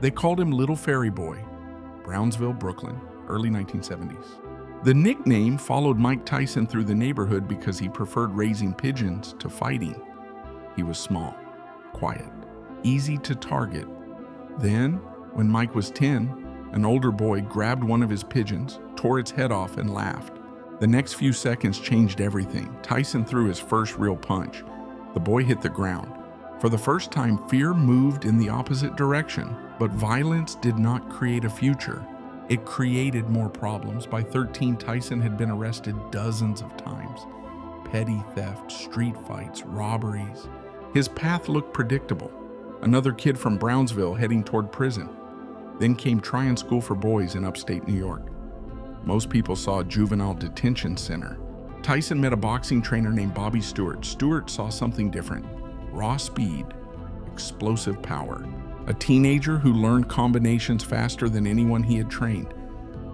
They called him Little Fairy Boy, Brownsville, Brooklyn, early 1970s. The nickname followed Mike Tyson through the neighborhood because he preferred raising pigeons to fighting. He was small, quiet, easy to target. Then, when Mike was 10, an older boy grabbed one of his pigeons, tore its head off, and laughed. The next few seconds changed everything. Tyson threw his first real punch. The boy hit the ground. For the first time, fear moved in the opposite direction, but violence did not create a future. It created more problems. By 13, Tyson had been arrested dozens of times. Petty theft, street fights, robberies. His path looked predictable. Another kid from Brownsville heading toward prison. Then came trying school for boys in upstate New York. Most people saw a juvenile detention center. Tyson met a boxing trainer named Bobby Stewart. Stewart saw something different. Raw speed, explosive power. A teenager who learned combinations faster than anyone he had trained.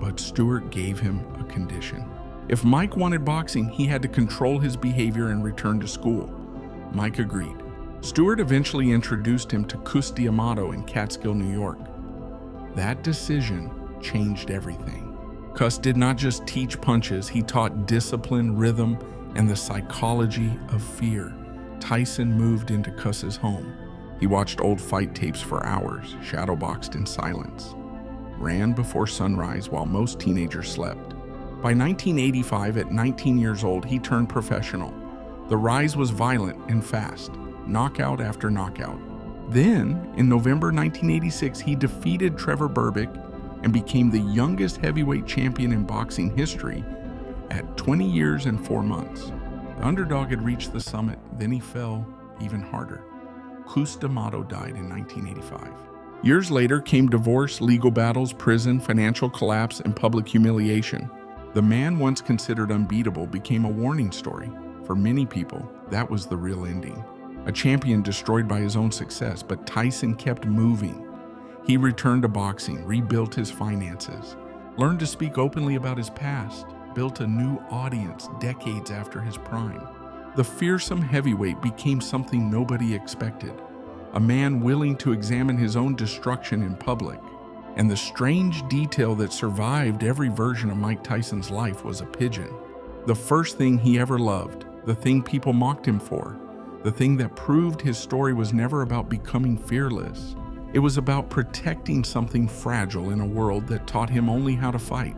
But Stewart gave him a condition. If Mike wanted boxing, he had to control his behavior and return to school. Mike agreed. Stewart eventually introduced him to Cus D'Amato in Catskill, New York. That decision changed everything. Cus did not just teach punches, he taught discipline, rhythm, and the psychology of fear. Tyson moved into Cus's home. He watched old fight tapes for hours, shadowboxed in silence. Ran before sunrise while most teenagers slept. By 1985, at 19 years old, he turned professional. The rise was violent and fast, knockout after knockout. Then, in November 1986, he defeated Trevor Berbick and became the youngest heavyweight champion in boxing history at 20 years and 4 months. The underdog had reached the summit, then he fell even harder. Cus D'Amato died in 1985. Years later came divorce, legal battles, prison, financial collapse, and public humiliation. The man once considered unbeatable became a warning story. For many people, that was the real ending. A champion destroyed by his own success, but Tyson kept moving. He returned to boxing, rebuilt his finances, learned to speak openly about his past, built a new audience decades after his prime. The fearsome heavyweight became something nobody expected, a man willing to examine his own destruction in public. And the strange detail that survived every version of Mike Tyson's life was a pigeon. The first thing he ever loved, the thing people mocked him for, the thing that proved his story was never about becoming fearless. It was about protecting something fragile in a world that taught him only how to fight.